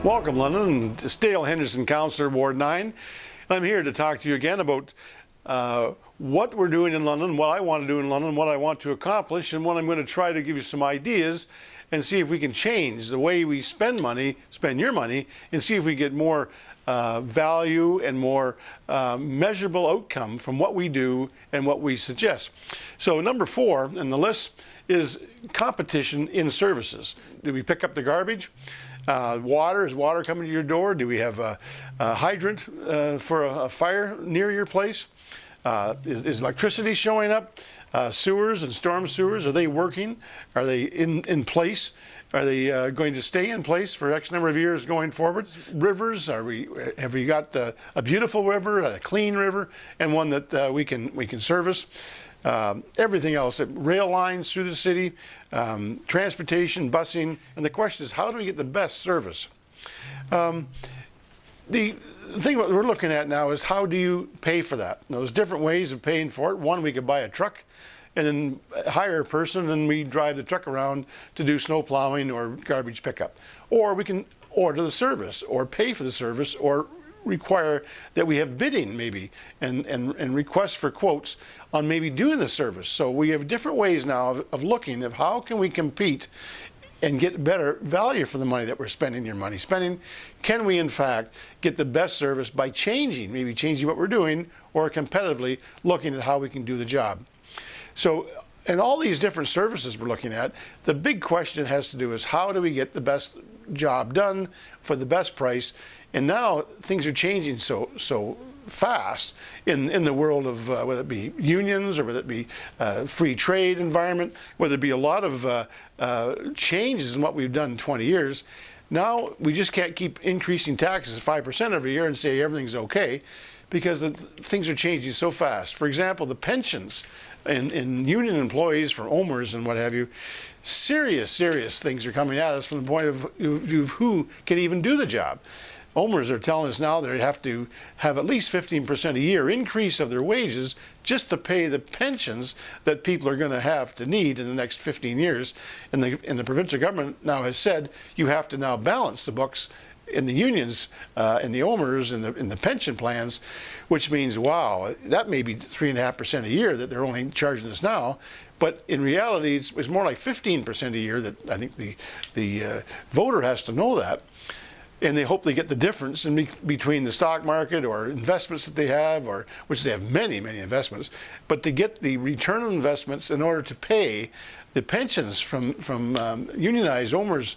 Welcome, London. It's Dale Henderson, Councillor, Ward 9. I'm here to talk to you again about what we're doing in London, what I want to do in London, what I want to accomplish, and what I'm going to try to give you some ideas and see if we can change the way we spend money, spend your money, and see if we get more value and more measurable outcome from what we do and what we suggest. So number 4 on the list is competition in services. Do we pick up the garbage? Water, is water coming to your door? Do we have a hydrant for a fire near your place? Is electricity showing up? Sewers and storm sewers, are they working? Are they in place? Are they going to stay in place for X number of years going forward? Rivers, have we got a beautiful river, a clean river, and one that we can service? Everything else, rail lines through the city, transportation, busing, and the question is, how do we get the best service? The thing what we're looking at now is, how do you pay for that? Now, there's different ways of paying for it. One, we could buy a truck and then hire a person and we drive the truck around to do snow plowing or garbage pickup. Or we can order the service or pay for the service or require that we have bidding maybe and requests for quotes on maybe doing the service. So we have different ways now of looking at how can we compete and get better value for the money that we're spending Can we in fact get the best service by maybe changing what we're doing, or competitively looking at how we can do the job? So in all these different services we're looking at, the big question has to do is, how do we get the best job done for the best price? And now things are changing so fast in the world of whether it be unions or whether it be free trade environment, whether it be a lot of changes in what we've done in 20 years. Now we just can't keep increasing taxes 5% every year and say everything's okay, because things are changing so fast. For example, the pensions in union employees for OMERS and what have you, serious things are coming at us from the point of who can even do the job. OMERS are telling us now they have to have at least 15% a year increase of their wages just to pay the pensions that people are going to have to need in the next 15 years. And the provincial government now has said you have to now balance the books in the unions, in the OMERS, in the pension plans, which means, wow, that may be 3.5% a year that they're only charging us now. But in reality, it's more like 15% a year that I think the voter has to know that. And they hope they get the difference between the stock market or investments that they have, or which they have many investments, but to get the return on investments in order to pay the pensions from unionized OMERS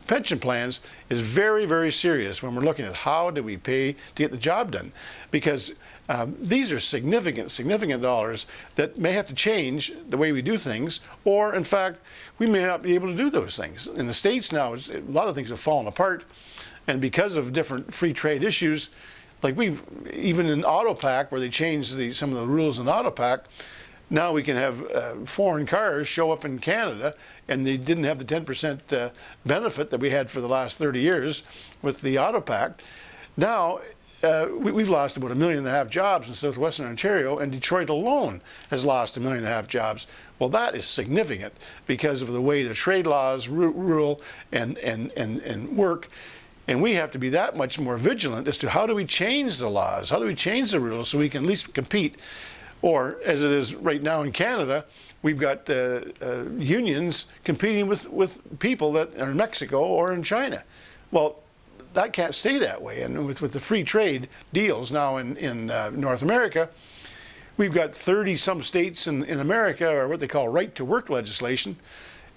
pension plans is very serious when we're looking at how do we pay to get the job done, because these are significant dollars that may have to change the way we do things, or in fact we may not be able to do those things. In the States now, a lot of things have fallen apart, and because of different free trade issues, like even in AutoPack, where they changed some of the rules in AutoPack, now we can have foreign cars show up in Canada, and they didn't have the 10% benefit that we had for the last 30 years with the AutoPack. Now we've lost about 1.5 million jobs in southwestern Ontario, and Detroit alone has lost 1.5 million jobs. Well, that is significant because of the way the trade laws rule and work. And we have to be that much more vigilant as to how do we change the laws, how do we change the rules so we can at least compete. Or, as it is right now in Canada, we've got unions competing with people that are in Mexico or in China. Well, that can't stay that way. And with the free trade deals now in North America, we've got 30-some states in America, or what they call right-to-work legislation.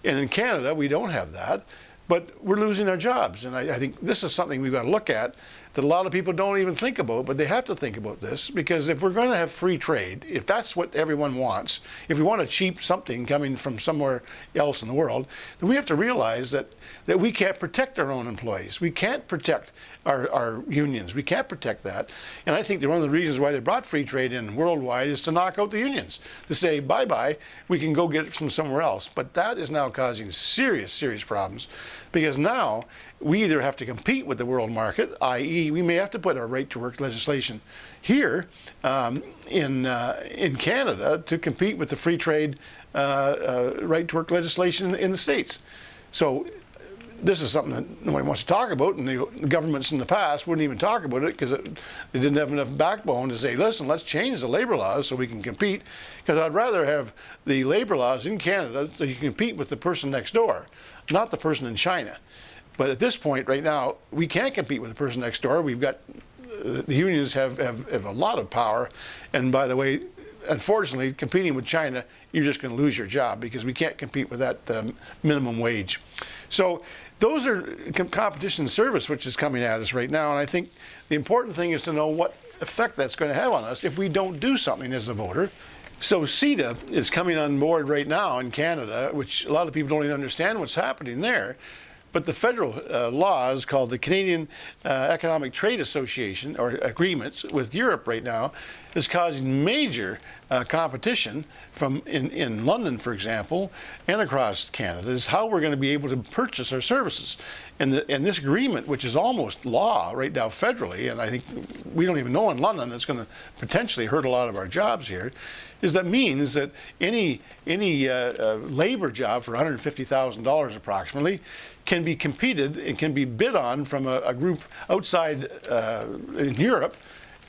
And in Canada, we don't have that. But we're losing our jobs. And I think this is something we've got to look at that a lot of people don't even think about, but they have to think about this, because if we're going to have free trade, if that's what everyone wants, if we want a cheap something coming from somewhere else in the world, then we have to realize that we can't protect our own employees. We can't protect our unions. We can't protect that. And I think that one of the reasons why they brought free trade in worldwide is to knock out the unions, to say, bye-bye, we can go get it from somewhere else. But that is now causing serious problems, because now we either have to compete with the world market, i.e. we may have to put our right-to-work legislation here in Canada to compete with the free trade right-to-work legislation in the States. So this is something that nobody wants to talk about, and the governments in the past wouldn't even talk about it because they didn't have enough backbone to say, listen, let's change the labor laws so we can compete, because I'd rather have the labor laws in Canada so you can compete with the person next door, not the person in China. But at this point right now, we can't compete with the person next door. We've got, the unions have a lot of power, and by the way, unfortunately, competing with China, you're just going to lose your job because we can't compete with that minimum wage. So those are competition in service, which is coming at us right now. And I think the important thing is to know what effect that's going to have on us if we don't do something as a voter. So CETA is coming on board right now in Canada, which a lot of people don't even understand what's happening there. But the federal laws called the Canadian Economic Trade Association, or agreements with Europe right now, is causing major competition from in London, for example, and across Canada, is how we're going to be able to purchase our services. And this agreement, which is almost law right now federally, and I think we don't even know in London, it's going to potentially hurt a lot of our jobs here, is that means that any labor job for $150,000 approximately can be competed and can be bid on from a group outside in Europe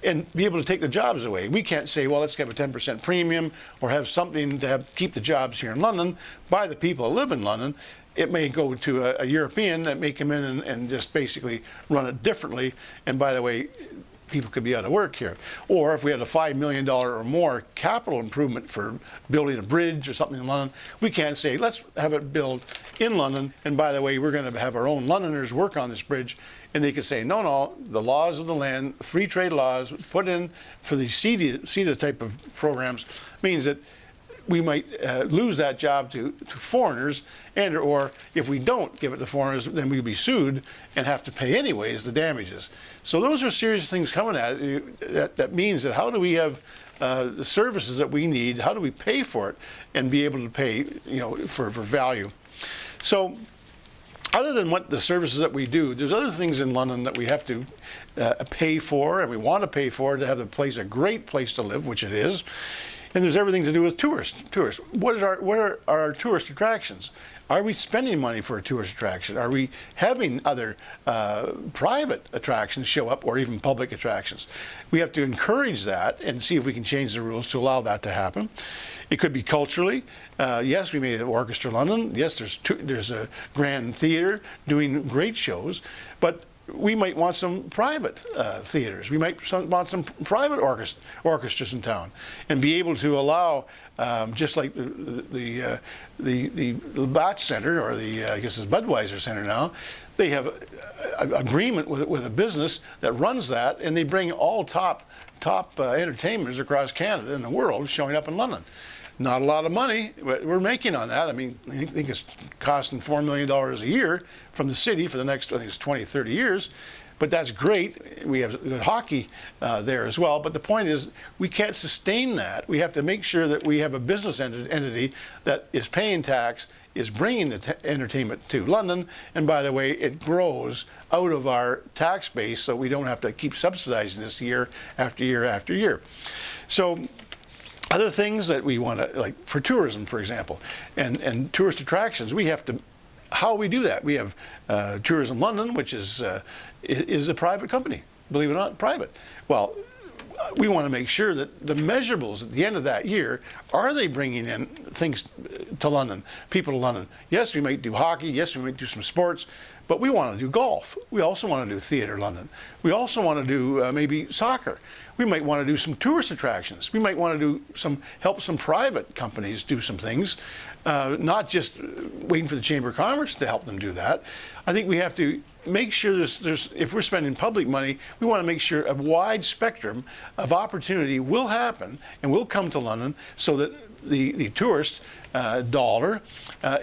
and be able to take the jobs away. We can't say, well, let's have a 10% premium or have something to keep the jobs here in London by the people who live in London. It may go to a European that may come in and just basically run it differently. And by the way, people could be out of work here. Or if we had a $5 million or more capital improvement for building a bridge or something in London, we can't say, let's have it built in London, and by the way, we're going to have our own Londoners work on this bridge. And they could say, no, the laws of the land, free trade laws put in for the CETA type of programs means that we might lose that job to foreigners, and or if we don't give it to foreigners, then we'll be sued and have to pay anyways the damages. So those are serious things coming at you. That means that how do we have the services that we need? How do we pay for it and be able to pay, for value? So other than what the services that we do, there's other things in London that we have to pay for, and we want to pay for to have the place a great place to live, which it is. And there's everything to do with tourists. What are our tourist attractions? Are we spending money for a tourist attraction? Are we having other private attractions show up, or even public attractions? We have to encourage that and see if we can change the rules to allow that to happen. It could be culturally. Yes, we made an Orchestra London. Yes, there's a Grand Theatre doing great shows, but we might want some private theaters. We might want some private orchestras in town, and be able to allow, just like the Bat Center, or I guess it's Budweiser Center now, they have an agreement with a business that runs that, and they bring all top entertainers across Canada and the world showing up in London. Not a lot of money, but we're making on that. I mean, I think it's costing $4 million a year from the city for the next, I think it's 20, 30 years. But that's great. We have good hockey there as well. But the point is, we can't sustain that. We have to make sure that we have a business entity that is paying tax, is bringing the entertainment to London. And by the way, it grows out of our tax base, so we don't have to keep subsidizing this year after year after year. So other things that we want to, like for tourism, for example, and tourist attractions, we have to, how we do that. We have Tourism London, which is a private company, believe it or not, private. Well, we want to make sure that the measurables at the end of that year, are they bringing in things to London, people to London? Yes, we might do hockey. Yes, we might do some sports, but we want to do golf. We also want to do Theatre London. We also want to do maybe soccer. We might want to do some tourist attractions. We might want to do help some private companies do some things, not just waiting for the Chamber of Commerce to help them do that. I think we have to make sure if we're spending public money, we want to make sure a wide spectrum of opportunity will happen and will come to London, so that the tourist dollar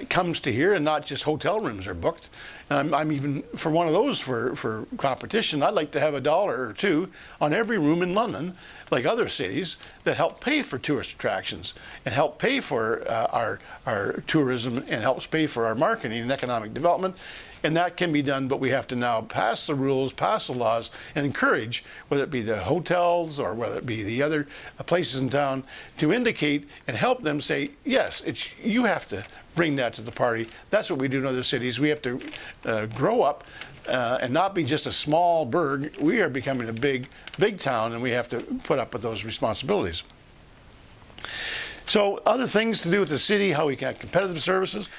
comes to here, and not just hotel rooms are booked. I'm even for one of those for competition. I'd like to have $1 or $2 on every room in London, like other cities, that help pay for tourist attractions and help pay for our tourism, and helps pay for our marketing and economic development. And that can be done, but we have to now pass the rules, pass the laws, and encourage, whether it be the hotels or whether it be the other places in town, to indicate and help them say, yes, you have to bring that to the party. That's what we do in other cities. We have to grow up and not be just a small burg. We are becoming a big town, and we have to put up with those responsibilities. So other things to do with the city, how we get competitive services,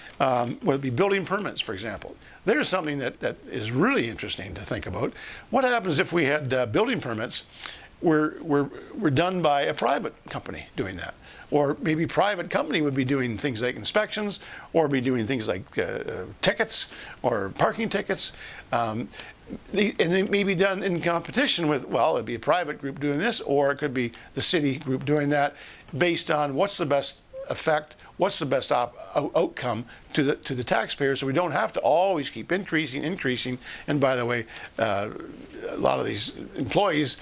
would be building permits, for example. There's something that is really interesting to think about. What happens if we had building permits were done by a private company doing that? Or maybe private company would be doing things like inspections, or be doing things like tickets or parking tickets. And it may be done in competition with, well, it'd be a private group doing this, or it could be the city group doing that, based on what's the best effect, what's the best outcome to the taxpayer, so we don't have to always keep increasing. And by the way, a lot of these employees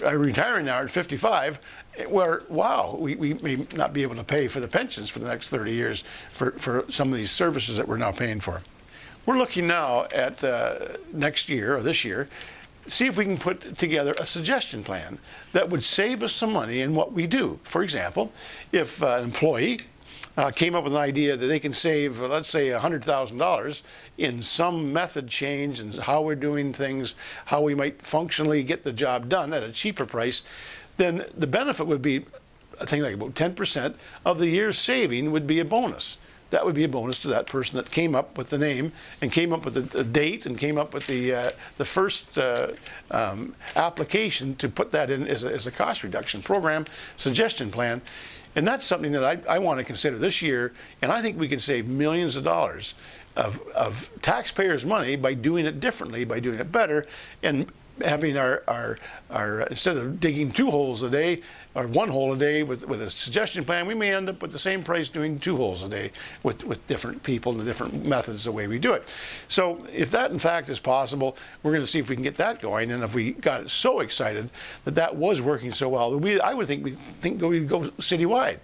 are retiring now at 55, where, wow, we may not be able to pay for the pensions for the next 30 years for some of these services that we're now paying for. We're looking now at next year, or this year, see if we can put together a suggestion plan that would save us some money in what we do. For example, if an employee came up with an idea that they can save, let's say, $100,000 in some method change and how we're doing things, how we might functionally get the job done at a cheaper price, then the benefit would be, I think, like about 10% of the year's saving would be a bonus. That would be a bonus to that person that came up with the name and came up with the date and came up with the first application to put that in as a cost reduction program, suggestion plan. And that's something that I want to consider this year, and I think we can save millions of dollars of taxpayers' money by doing it differently, by doing it better, and having our instead of digging 2 holes a day or 1 hole a day with a suggestion plan, we may end up with the same price doing 2 holes a day with different people and the different methods, the way we do it. So if that in fact is possible, we're going to see if we can get that going. And if we got so excited that was working so well, I would think we'd go citywide.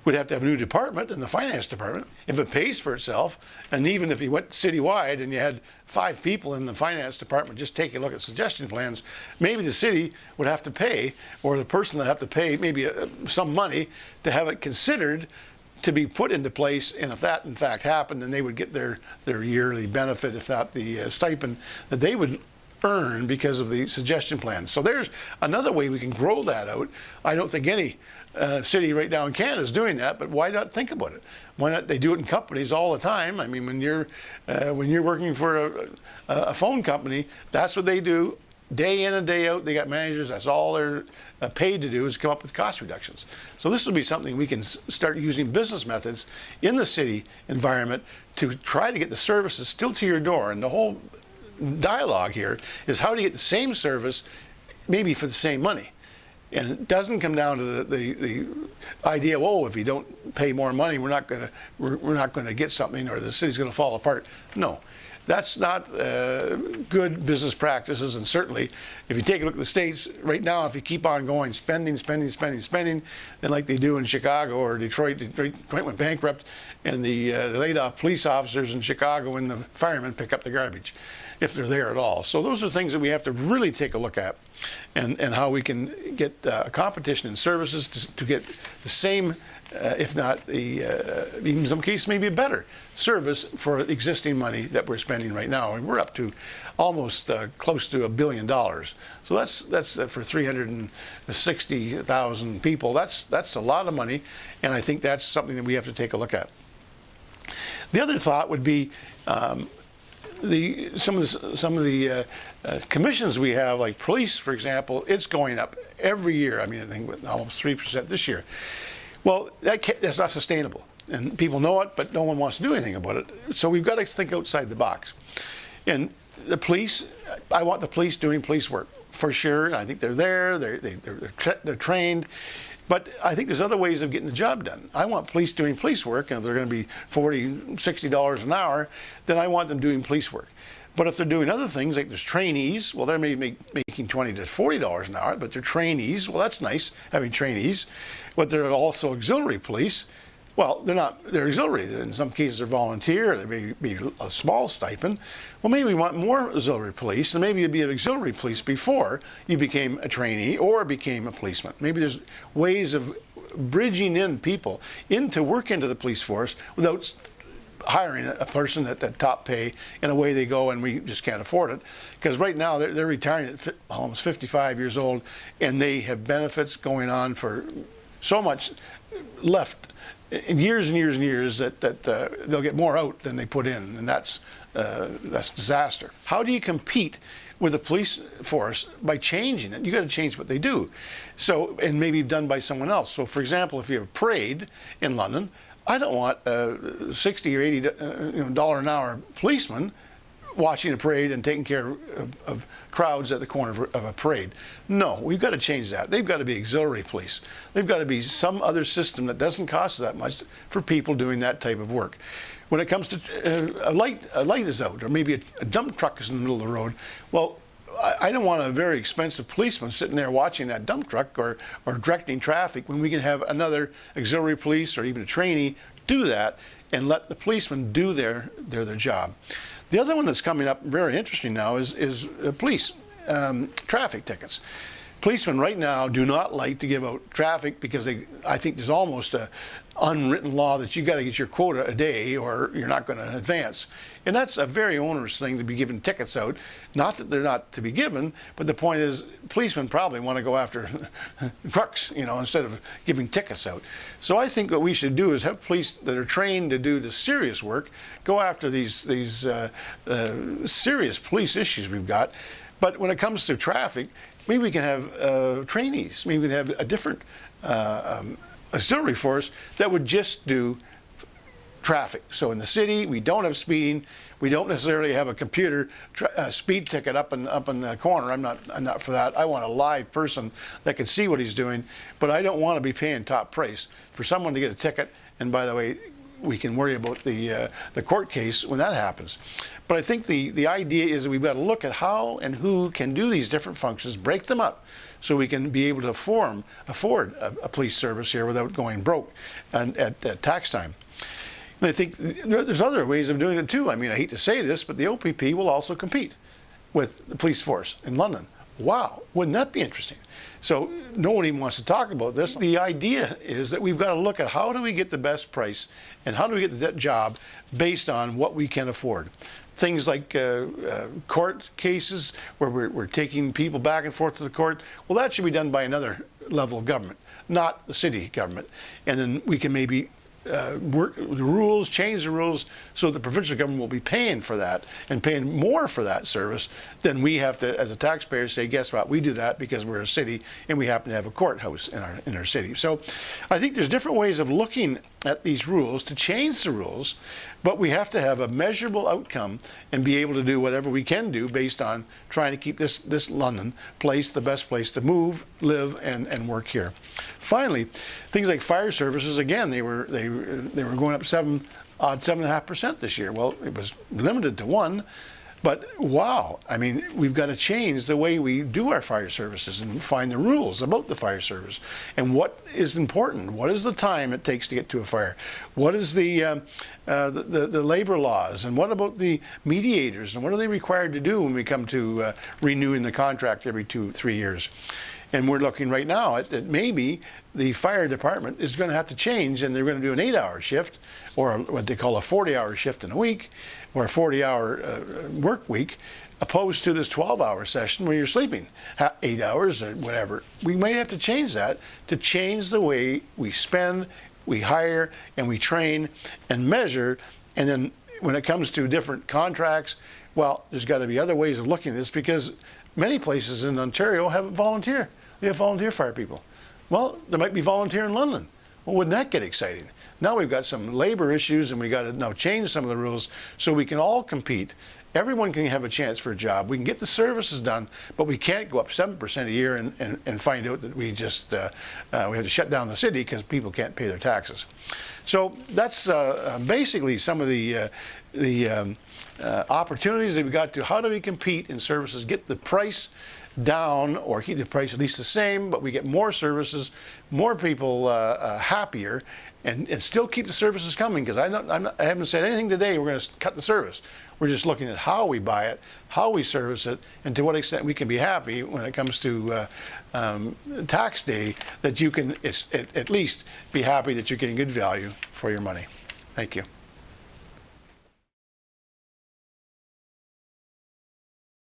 We'd have to have a new department in the finance department. If it pays for itself, and even if you went citywide and you had 5 people in the finance department just take a look at suggestion plans, maybe the city would have to pay, or the person would have to pay maybe some money to have it considered to be put into place. And if that in fact happened, then they would get their yearly benefit, if not the stipend that they would earn because of the suggestion plan. So there's another way we can grow that out. I don't think any city right now in Canada is doing that, but why not think about it? Why not? They do it in companies all the time. I mean, when you're working for a phone company, that's what they do day in and day out. They got managers. That's all they're paid to do, is come up with cost reductions. So this will be something we can start using business methods in the city environment to try to get the services still to your door. And the whole dialogue here is how to get the same service, maybe for the same money. And it doesn't come down to the idea, oh, if you don't pay more money, we're not going to get something, or the city's going to fall apart. No, that's not good business practices. And certainly, if you take a look at the States right now, if you keep on going spending, then like they do in Chicago or Detroit went bankrupt, and they laid off police officers in Chicago, and the firemen pick up the garbage, if they're there at all. So those are things that we have to really take a look at, and how we can get a competition in services to get the same, if not even in some cases maybe a better service for existing money that we're spending right now. And we're up to almost close to $1 billion. So that's for 360,000 people. That's a lot of money, and I think that's something that we have to take a look at. The other thought would be some of the commissions we have, like police, for example. It's going up every year. I mean, I think with almost 3% this year. Well, that's not sustainable, and people know it, but no one wants to do anything about it. So we've got to think outside the box. And the police, I want the police doing police work for sure. I think they're there. They're trained. But I think there's other ways of getting the job done. I want police doing police work, and if they're going to be $40, $60 an hour, then I want them doing police work. But if they're doing other things, like there's trainees, well, they're maybe making $20 to $40 an hour, but they're trainees. Well, that's nice, having trainees. But they're also auxiliary police. Well, they're auxiliary. In some cases, they're volunteer. They may be a small stipend. Well, maybe we want more auxiliary police, and maybe you'd be an auxiliary police before you became a trainee or became a policeman. Maybe there's ways of bridging in people into work into the police force without hiring a person at top pay, and away they go, and we just can't afford it. Because right now they're retiring at almost 55 years old, and they have benefits going on for so much left, years and years and years, that they'll get more out than they put in, and that's disaster. How do you compete with the police force? By changing it. You got to change what they do. So, and maybe done by someone else. So, for example, if you have a parade in London, I don't want a $60 or $80 an hour policeman watching a parade and taking care of crowds at the corner of a parade. No, we've got to change that. They've got to be auxiliary police. They've got to be some other system that doesn't cost that much for people doing that type of work. When it comes to a light is out, or maybe a dump truck is in the middle of the road, well, I don't want a very expensive policeman sitting there watching that dump truck or directing traffic, when we can have another auxiliary police or even a trainee do that and let the policeman do their job. The other one that's coming up very interesting now is police traffic tickets. Policemen right now do not like to give out traffic because I think there's almost a unwritten law that you got to get your quota a day or you're not going to advance. And that's a very onerous thing to be giving tickets out. Not that they're not to be given, but the point is policemen probably want to go after trucks, instead of giving tickets out. So I think what we should do is have police that are trained to do the serious work, go after these serious police issues we've got. But when it comes to traffic, maybe we can have trainees. Maybe we can have a different auxiliary force that would just do traffic. So in the city, we don't have speeding. We don't necessarily have a computer speed ticket up in the corner. I'm not for that. I want a live person that can see what he's doing. But I don't want to be paying top price for someone to get a ticket. And by the way, we can worry about the court case when that happens. But I think the idea is that we've got to look at how and who can do these different functions, break them up, so we can be able to afford a police service here without going broke at tax time. And I think there's other ways of doing it too. I mean, I hate to say this, but the OPP will also compete with the police force in London. Wow, wouldn't that be interesting? So no one even wants to talk about this. The idea is that we've got to look at how do we get the best price and how do we get that job based on what we can afford. Things like court cases where we're taking people back and forth to the court, well, that should be done by another level of government, not the city government. And then we can maybe work the rules, change the rules, so the provincial government will be paying for that and paying more for that service than we have to, as a taxpayer, say, guess what, we do that because we're a city and we happen to have a courthouse in our city. So I think there's different ways of looking at these rules to change the rules, but we have to have a measurable outcome and be able to do whatever we can do based on trying to keep this London place the best place to move, live, and work here. Finally, things like fire services, again, they were going up 7.5% this year. Well, it was limited to 1%. But wow, I mean, we've got to change the way we do our fire services and find the rules about the fire service and what is important. What is the time it takes to get to a fire? What is the labor laws, and what about the mediators, and what are they required to do when we come to renewing the contract every 2-3 years? And we're looking right now at maybe the fire department is going to have to change, and they're going to do an 8-hour shift, or what they call a 40-hour shift in a week, or a 40-hour work week, opposed to this 12-hour session where you're sleeping 8 hours or whatever. We may have to change that to change the way we spend, we hire, and we train and measure. And then when it comes to different contracts, well, there's got to be other ways of looking at this, because many places in Ontario have volunteer. They have volunteer fire people. Well, there might be volunteer in London. Well, wouldn't that get exciting? Now we've got some labor issues, and we got to now change some of the rules so we can all compete. Everyone can have a chance for a job. We can get the services done, but we can't go up 7% a year and find out that we just we have to shut down the city because people can't pay their taxes. So that's basically some of the opportunities that we got to. How do we compete in services, get the price down, or keep the price at least the same, but we get more services, more people happier, and still keep the services coming, because I haven't said anything today we're going to cut the service. We're just looking at how we buy it, how we service it, and to what extent we can be happy when it comes to tax day, that you can at least be happy that you're getting good value for your money. Thank you.